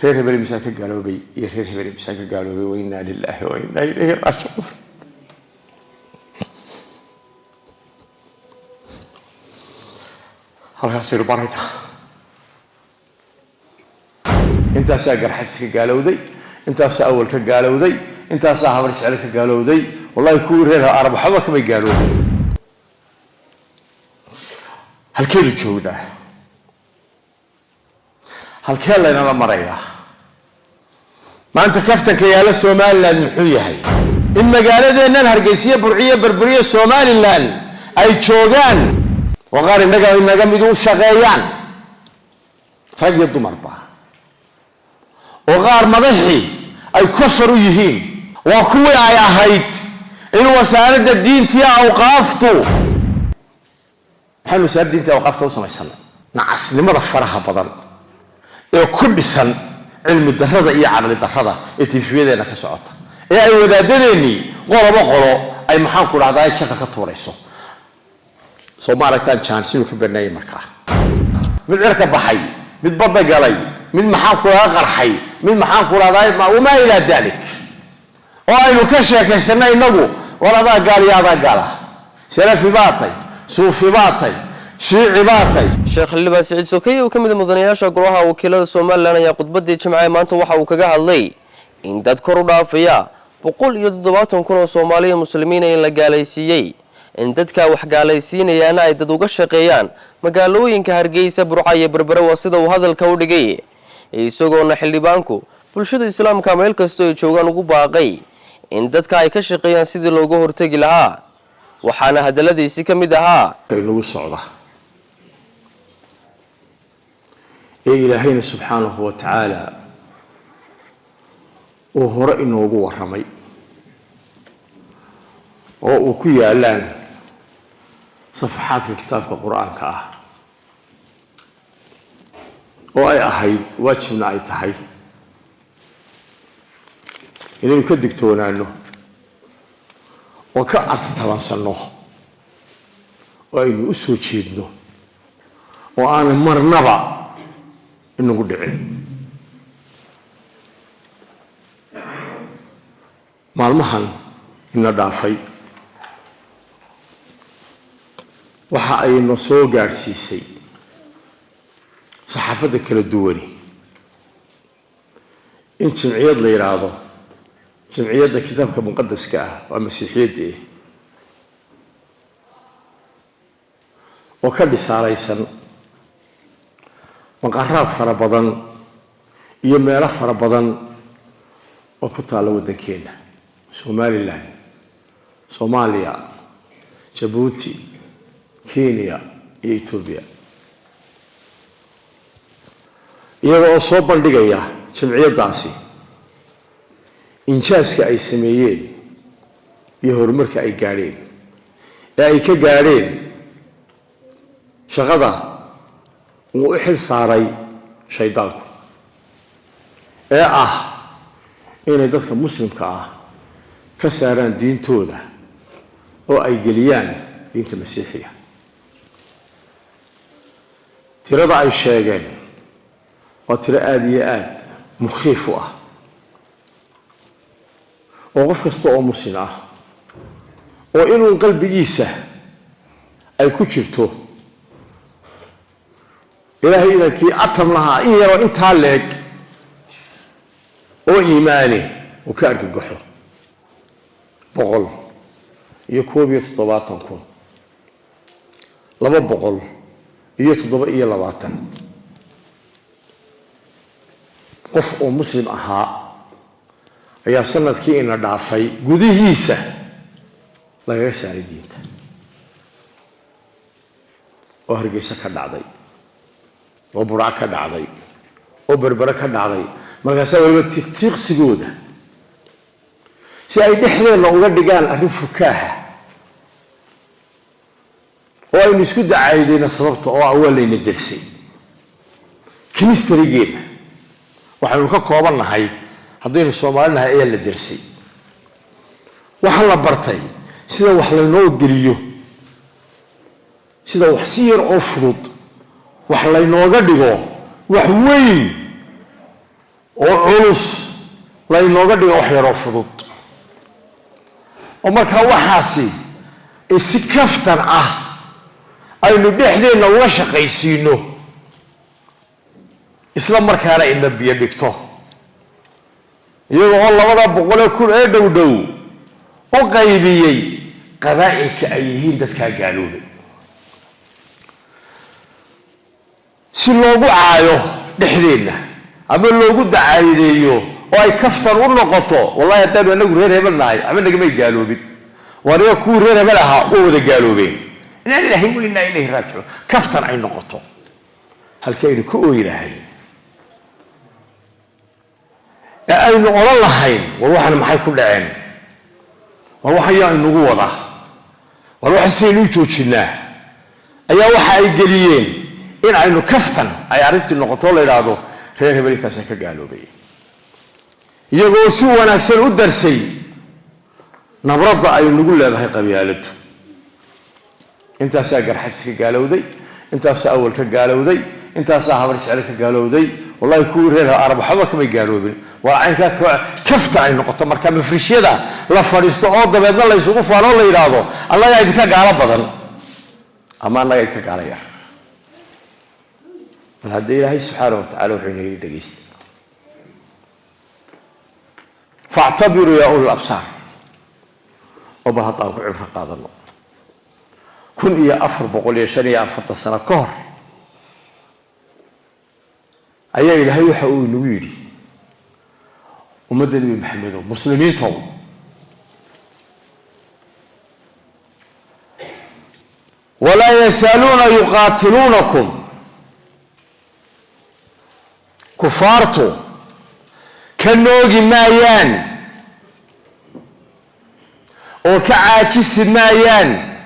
reer hebel misaaka gaaloobay iyo reer hebel misaaka gaaloobay wayna lillahi wa inna ilayhi raaji'uun. halkaas aynu barayna intaasaa garxadka gaalowday, intaasaa awal ka gaalowday, intaasaa habar jecel ka gaalowday. wallahi kuwii reer arbaxaba kamay gaaloobay. halkeedu joognaa, halkee laynala marayaa maanta? kaftanka yaala Somaliland muxuu yahay? in magaaladeennan Hargeysa, Burciyo, Berberiyo Somaliland ay joogaan oo qaar inaga mid u shaqeeyaan, rag iyo dumarba, oo qaar madaxii ay kofar u yihiin. waa kuwii ay ahayd in wasaaradda diinta iyo awqaaftu waxaan wasaaradda diinta iyo awqaafta u samaysanay nacasnimada faraha badan ee ku dhisan cilmi darrada iyo caqli darrada ee tiifiyadeena ka socota, ee ay wadaadadeennii qolo ay maxaan ku dhahdaa jaka ka tuurayso. soo ma aragtaan jaansinu ka banaayay markaa mid cirka baxay, mid badda galay, mid maxaan ku dhahdaa qarxay, mid maxaan ku dhahdaa wamaa ilaa dalik, oo aynu ka sheekaysanay inagu waladaa gaal iyo adaa gaala, salafi baatay, suufi baatay, shiici baatay. sheekh Liba Saciid Sokay oo kamid mudanayaasha golaha wakiilada Soomaaliland ayaa khudbadii Jimcaha maanta waxa uu kaga hadlay in dad kor u dhaafaya 170,000 oo Soomaali muslimiin in la gaalaysiiyay, in dadka wax gaalaysiinayaan ay dad uga shaqeeyaan magaalooyinka Hargeysa, Burco iyo Berbera, waa sida uu hadalka u dhigay, isagoo xildhibaanku bulshada islaamka meel kasto ay joogaan ugu baaqay in dadka ay ka shaqeeyaan sidii looga hortagi lahaa. waxaana hadaladiisi kamid ahaa inuu socda إلهينا سبحانه وتعالى وهو إنه هو رمي وكي الآن صفحات في كتاب القرآن كاه وأي أحد واجبنا أي تحي إنه يكدك تونانه وكأرث تلانسنه وإنه أسوى تشيدنه وأنا مرنبا إنه قد عين مالمهن إنه دافي وحا أي نصو قارسيسي صحافة كلا الدولي إن جمعيات لي راضو جمعيات كتابك مقدس كاه ومسيحيات إيه وكان بساريسا مقرات فربضان يميرا فربضان وكتالا ودكينا سوماليلاند صوماليا جيبوتي كينيا إثيوبيا iyagoo soo bandhigaya jamciyadaasi injaaska ay sameeyeen iyo horumarka ay gaareen ee ay ka gaareen shaqada uu xil saaray shaydaanku ee ah inay dadka muslimka ah ka saaraan diintooda oo ay geliyaan diinta masiixiga. tirada ay sheegeen waa tiro aad iyo aad mukhiif u ah oo qof kasta oo muslim ah oo inuu qalbigiisa ay ku jirto ilaahay idankii atam lahaa in yaroo intaa leeg oo iimaani uu ka argagaxo 170,000 227 qof oo muslim ahaa ayaa sanadkii ina dhaafay gudihiisa laga saaray diinta oo Hargeysa ka dhacday oo Burco ka dhacday oo Berbera ka dhacday. markaas waliba tiqtiqsigooda si ay dhexdeena uga dhigaan arrin fukaaha oo ay isku dacaydeen sababta oo awaalayna dirsay kinistrigeena waxaanu ka koobanahay haddaynu Soomaalinahay ayaa la dirsay. waxa la bartay sida wax laynoo geliyo, sida wax si yar oo fudud wax laynooga dhigo wax weyn وعلوس لا ينوغد يوحيرو فضوط ومركا وحاسي السكفتن أي نبيحدين وشق يسينو إسلام مركانا إن بيدكتو يقول الله وضع بقول كل دو دو وقيبيي قبائلك أيهين دتكا قالوا لي si loogu caayo dhexdeena ama loogu dacaayideeyo oo ay kaftar u noqoto wallahi haddaan anagu reer hebel nahay ama nagamay gaaloobin wariyo ku reer hebel aha oo wada gaaloobeen inaan ilaahay weynaa inay raajo kaftar ay noqoto halkaynu ku ooyirahay aynu oran lahayn war waxan maxay ku dhaceen war waxaya inagu wada war waxa saynu joojinaa ayaa waxa ay geliyeen in aynu kaftan ay arintii noqoto la yiraahdo reer hebel intaas ka gaaloobay iyagoo si wanaagsan u darsay nabrada ay nagu leedahay qabyaaladu intaas garxad ka gaalowday intaas awal ka gaalowday intaas habar jecel ka gaalowday wallahi ku reer arab xaba kama gaaloobin waa aynka kaftan ay noqoto marka mafrishada la fariisto oo dabeedna la isugu faano la yiraahdo allah yaa idinka gaalo badan ama allah yaa idinka gaalaya هذا إلهي سبحانه وتعالى وحين يدقيست فاعتبروا يا أولي الأبصار وبهطاء عمر قاضي الله كن إيا أفر بقول يا شني أفرت السنة كهر أي إلهي وحقوا نويري ومدني محمد مسلمين طول ولا يسالون يقاتلونكم كفارتو كنوغي مايان وكعاكس مايان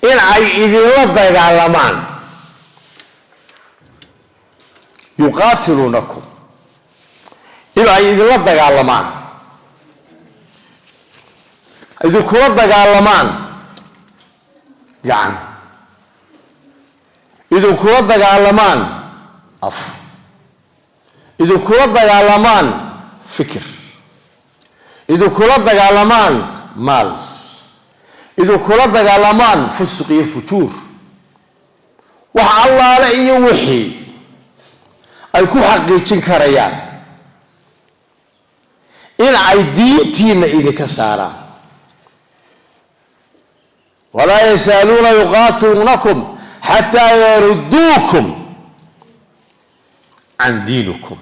إن عي إذن لضيق على مان يقاتلونكم إن عي إذن لضيق على مان إذن كلضيق على مان يعني إذا كنا دجالمان إذا كنا دجالمان فكر إذا كنا دجالمان مال إذا كنا دجالمان فسق الفتور وحالله على أي وحي أي كل حقيقة كريان إن عيدين إذا كسارا ولا يسالون يقاتلونكم حتى يردوكم عن دينكم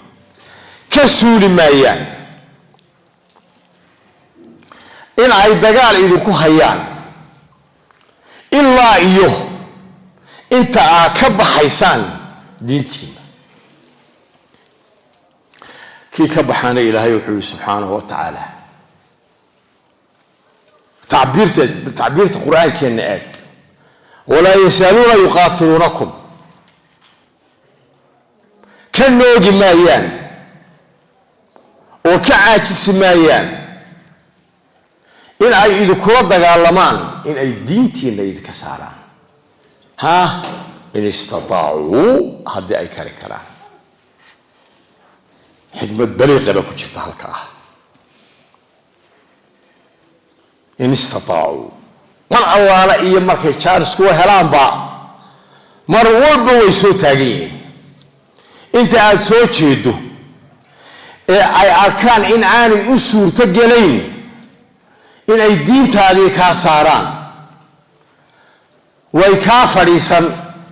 كسول مايان إن عيدقال إذنكو هيان إلا إيوه إنت أكب حيسان دينتين كي كبحان إلهي وحوي سبحانه وتعالى تعبيرت القرآن كأنك ولا يسالون يقاتلونكم كنوغي مايان وكعاكس مايان إن أي إذا كلا دقالمان إن أي دينتين إذا كساران ها إن استطاعوا هذا أي كاركران حكمة بليغة لو كنت تهلكا إن استطاعوا من الله إيا مركي تشارس كوا هلان با مر والبا ويسو تاقين انت عاد سو جيدو اي اركان ان عاني اسور تقلين ان اي دين تالي كاساران way ka fariisan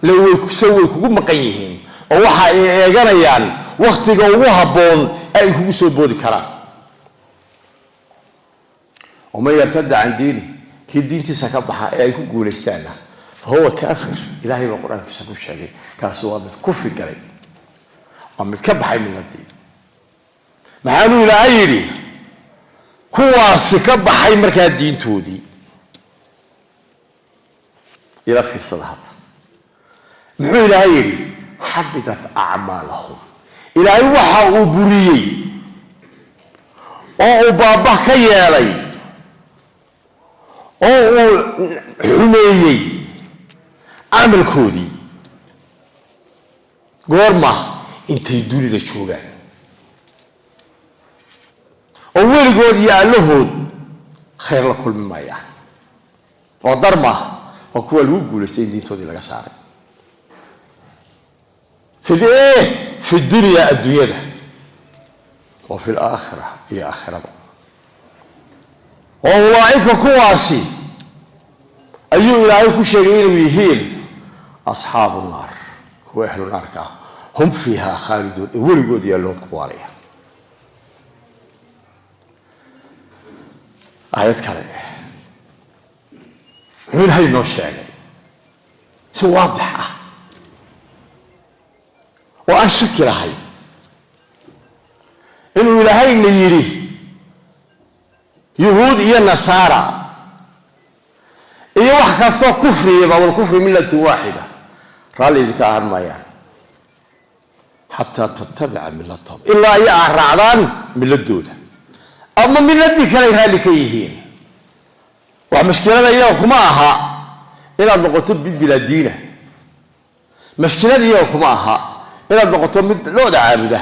way kugu maqan yihiin oo waxa ay eeganayaan waqtiga ugu haboon ay kugu soo boodi karaan oo ma yartada aan diini ki diintiisa ka baxa ay ku guuleystaan فهو كافر إلهي بالقرآن كسبوا الشيء كاسوا مد كفر قليل أم تكبح من الدين معلو لعيري كواس كبح مركز الدين تودي إلى في الصلاة محو لعيري حبطت أعمالهم إلهي وحا أبريي أو بابا كيالي أو حميي عمل كودي غورما intay dunida joogaan oo weligood iyo allahood khayr la kulmi maayaan oo darma oo kuwa lagu guulaystay diintoodii laga saaray في الدنيا الدنيا وفي الآخرة هي آخرة وأولئك كواسي أيها أولئك شيئين ويهين أصحاب النار هو أهل النار هم فيها خالدون ولقوا دي اللون كبارية آيات كلمة من هاي النوشة واضحة وأن شكر هاي إنه إلهي نيري يهود إيا النصارى إيا واحد كستو كفر يبقى والكفر ملة واحدة رالي ذيك أهرمايان حتى تتبع ملتهم إلا إيا أهرعدان ملة دودة أما ملة دي كان يهالي كيهين ومشكلة إياكم معها إلا نقطب بالبلادينة مشكلة إياكم معها إلا نقطب من لودة عابدة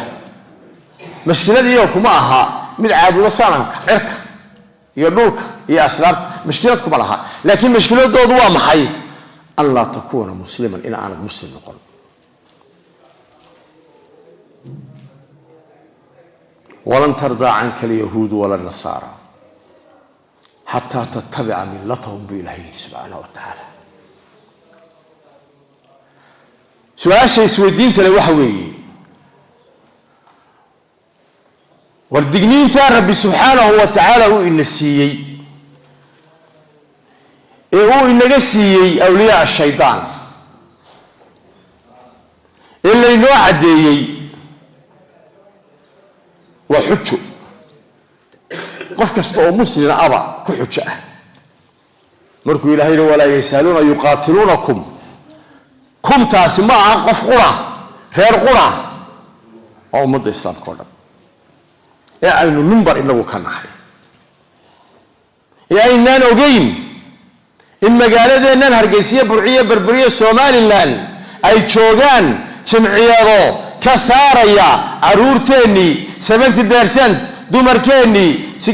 مشكلة إياكم معها من عابدة صانعك عركة يدوك يا أسلام مشكلتكم لها لكن مشكلة دودوا محي أن لا تكون مسلما إن أنا مسلم نقول ولن ترضى عنك اليهود ولا النصارى حتى تتبع ملتهم بإلهه سبحانه وتعالى سؤال شيء سويدين تلي وحوي والدقنين تار ربي سبحانه وتعالى هو إن السيئي هو إن السيئي أولياء الشيطان إلا إنه عديي وحجو قف كستو مسلم أبا كحجة مركو إلهي ولا يسألون يقاتلونكم كم تاسمع قف قرى غير قرى أو مد إسلام قرى يا أين المنبر إنه كان حي يا إننا نوجين إن مجالات إننا هرجسية برعية بربرية سومالي لان أي شوغان سمعيارو كساريا عرورتني 70% دمركني 16%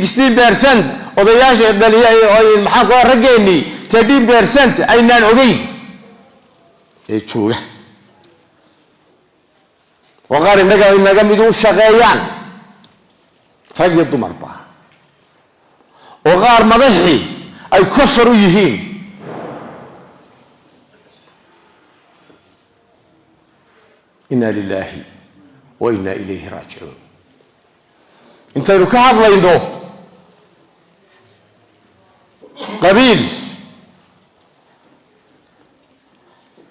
وبياش المحاكوة رجعني 30% أين نوجين إيه شوغ وغير إننا مدون شغيان رجل الدمر با وغار مضحي أي كفروا يهين إنا لله وإنا إليه راجعون انت يركع الله يندو قبيل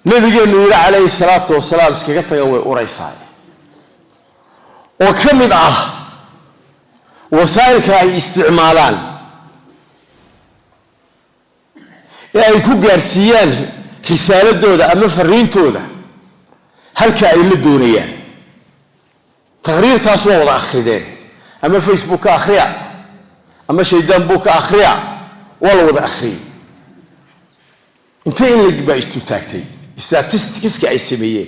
نبي النبي عليه الصلاة والسلام سكيكتا يوي أوريساي وكمد وسائل أي استعمالان أي كوجارسيان رسالة دودة أما فرين تودة هل كأي للدونيان تغرير تاسوا وضع أخردين أما فيسبوك أخريا أما شيدان بوك أخريا ولا وضع أخرين انتين لك بقى استوتاكتي استاتستكس كأي سميين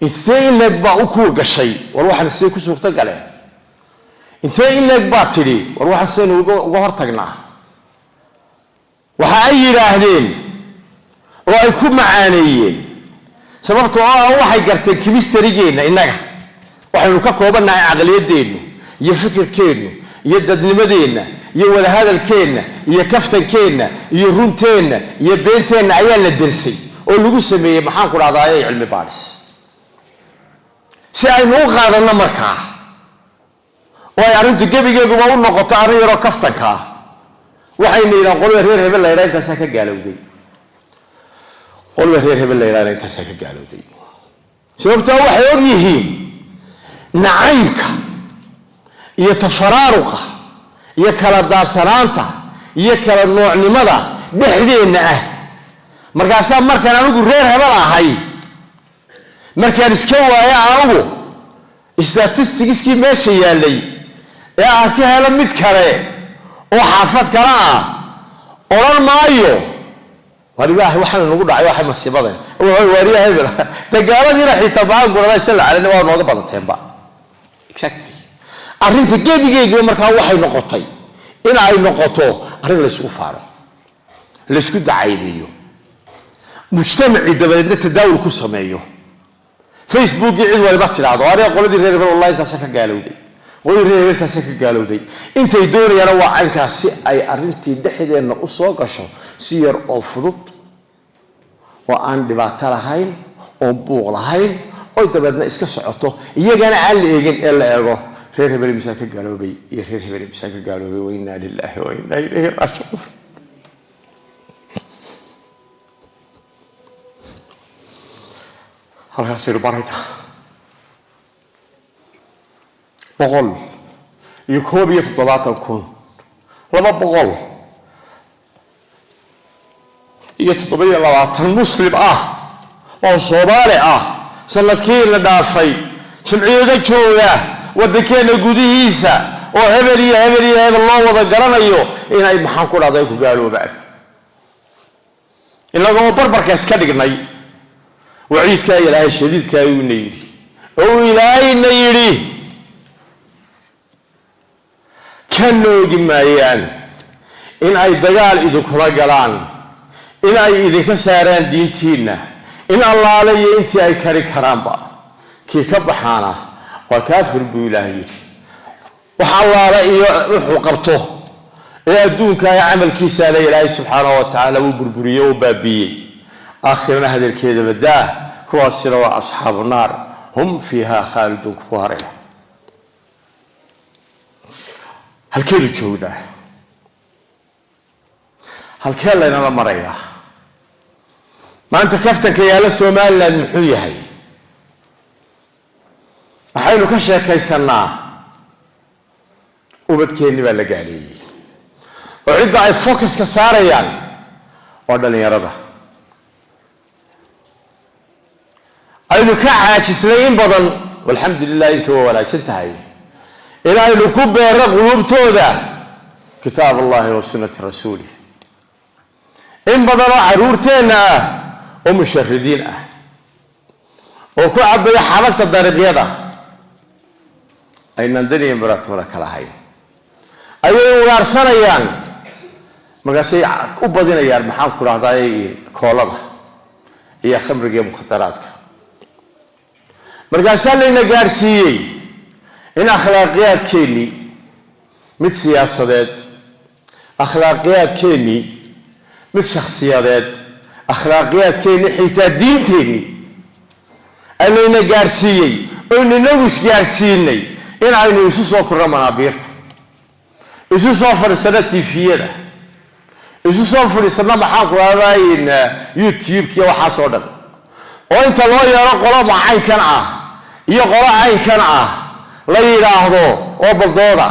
انتين لك بقى أكور قشي والواحد السيكو سوفتك عليه انتين لك باطلي والواحد السيكو وغرتقناه waxa ay yiraahdeen oo ay ku macaanayeen sababtoo ah waxay garteen chemistry-geena inaga waxaynu ka koobanahay aqliyadeenu iyo fikirkeenu iyo dadnimadeena iyo wada hadalkeena iyo kaftankeena iyo runteena iyo beenteena ayaa la dirsay oo lagu sameeyay maxaan ku raadayay cilmi baaris si aynu u qaadano markaa oo ay arintu gabigeegu u noqoto arin yaro kaftanka waxayna yiraan qolada reer hebel la yiraahdo intaas ka gaalowday qolada reer hebel la yiraahdo intaas ka gaalowday sababtoo waxay og yihiin nacaybka iyo tafaraaruqa iyo kala daadsanaanta iyo kala noocnimada dhexdeena ah markaas markaan anigu reer hebel ahay markaan iska waaya anigu statistics-kii meesha yaalay ee aan ka helo mid kale oo xafad kala oran maayo ورياه وحنا نقول عليه واحد مصيبة ورياه هبل تقالد يروح يتابعون قول هذا يسأل على نواب نوض بضتين بقى exactly أرنت جيبي مركها واحد نقطي إن أي نقطة أرن لسه فارو لسه كده عاديه مجتمع إذا بدنا تداول كسمايه فيسبوك يعيد ولا بحث العضو أنا أقول لي والله أنت سكت قالوا دي قولي أنت سكت قالوا دي أنت يدور يروع عنك أي أرنتي دحدي إنه أسوق شو سير أفضل وأن دبعتها هاين وبوغ هاين قلت بدنا إسكت عطو يجينا على يجين إلا يجو رير هبلي مساك قالوا بي رير هبلي مساك قالوا بي وإنا لله وإنا إليه راجعون هل يصير بريدة بقول يكون يتطلعات كون لما بقول يتطلعات المسلم والصومالي سنتكين لدافي سمعيه جوجا ودكينا غدييسا oo hebel loo wada garanayo inay maxaan ku dhacday ku gaaloobaan ilaa barbarka iska dhignay waciidka ilaahay shadiidka ayuu neeyay oo ilaahay neeyay kanoogi maayaan in ay dagaal idinkula galaan in ay idinka saaraan diintiina in allaale iyo intii ay kari karaanba kii ka baxaana waa kaafir buu ilaahay وحوالا إيوه قرطه يدون كاي عمل كيسا لإلهي سبحانه وتعالى وبربريه وبابيه آخرنا هذا الكيد بداه كواسر وأصحاب النار هم فيها خالدون كفارها هل كيد الجودة هل كيد لنا مريا ما أنت كفتك يا لسومال لنحوية هاي أحيانو كشا كيسانا وبدكيني بقى لقالي وعدة أي فوكس كساريان ودني يرضى أي نكاح سنين بدل والحمد لله إنك ولا شنت هاي إلى أن نكب الرغب تودا كتاب الله وسنة رسوله إن بدل عرورتين ومشردين وكعب حركة الدرجية أي نندني مرات مرك هاي ayay ugaarsanayaan markaasay u badinayaan maxaan ku raacday koolada iyo khamriga muqtaraadka markaas la gaarsiiyay in akhlaaqiyadkeeni mid siyaasadeed akhlaaqiyadkeeni mid shakhsiyadeed akhlaaqiyadkeeni xitaa diinteeni ayna gaarsiiyay oo inagu isgaarsiinay in aynu isu soo kornaa biirta isu soo fariisanati fiida isu soo fariisana maxaa ku raadayeen YouTube-ki waxa soo dhan oo inta loo yeero qolo macaynkan iyo qolo caynkan la yiraahdo oo baldooda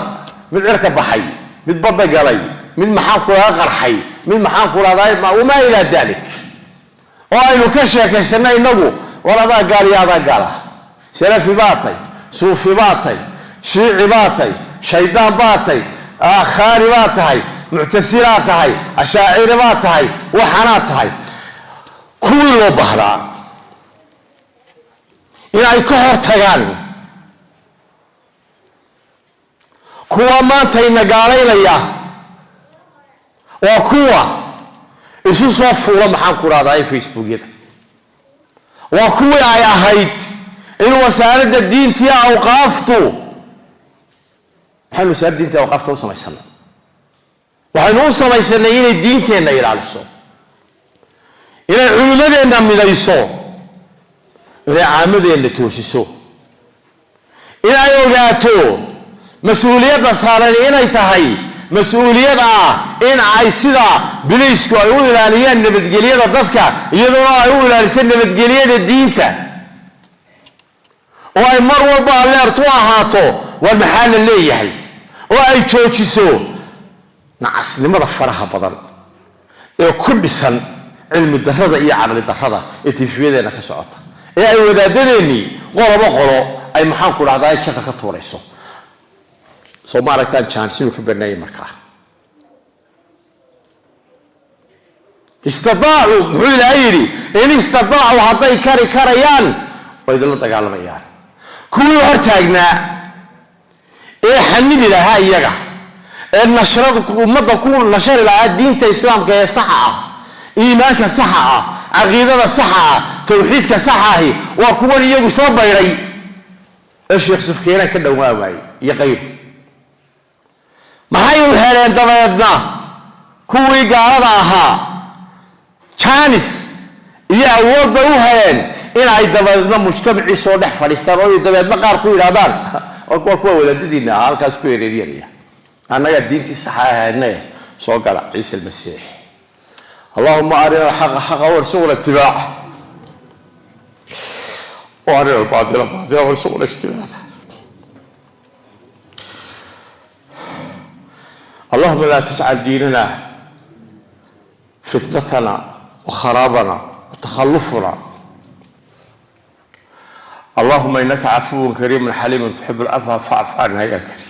mid cirka baxay mid badda galay mid maxaa ku qarxay mid maxaa ku raaday ma uma ila dalik oo aynu ka sheekaysanay inagu walada gaaliyaada gala sharafi baatay suufi baatay shiici baatay shaydaan baatay خاربات هاي معتسلات هاي أشاعرات هاي وحنات هاي كل بحرا إلى أي كهر تيان كوا ما تينا قالين يا وكوا إيش صفوا محن كرا ذاي فيسبوك يدا وكوا يا هيد إن وسائل الدين تيا أوقافتو حلو سأبدي أنت وقفت وصل السنة وحنوصل السنة إلى الدين تينا إلى الصو إلى علماء النام إلى الصو إلى عامل اللي توشيسو إلى يوجاتو مسؤولية صارن إلى تهاي مسؤولية إن عايسدا بليسكو يقول إلى نيان نبتجلية ضدك يدنا يقول إلى سن نبتجلية الدين تا وأي مرة بالله ارتواهاتو والمحل اللي يحي وأي توشيسو نعس لماذا فرها بدل كل سنة علم الدراسة إيه عمل الدراسة إتفاقية أنا كسرتها إيه أي ودادني قرب أي محل كل هذا يشكل كتوريسو سو ما رأيت أن شانسينو كبرناي مركا استطاعوا محول عيري إن استطاعوا هذي كريان وإذا الله تقال ميان كل هرتاجنا إيه حنبي لها إيجا النشرات ومضى كل نشر لها دين الإسلام كصحة إيمانك صحة عقيدة صحة توحيدك صحة وكون يجوا صوب يري إيش يخسف كينا كده وما معي يغير ما هي الهرين تبعنا كوي قارها chance يا أول بروهين إن أي تبعنا مجتمعي صالح فلسطيني تبعنا قار كوي رادان وكوا ولدتنا على كاس كوي ريريا أنا قدينتي صحة هنا صقر عيسى المسيح اللهم أرنا الحق حقا وارزقنا اتباعه وأرنا الباطل باطلا وارزقنا اجتنابه اللهم لا تجعل ديننا فتنتنا وخرابنا وتخلفنا اللهم إنك عفو كريم حليم تحب العفو فاعف عنا يا كريم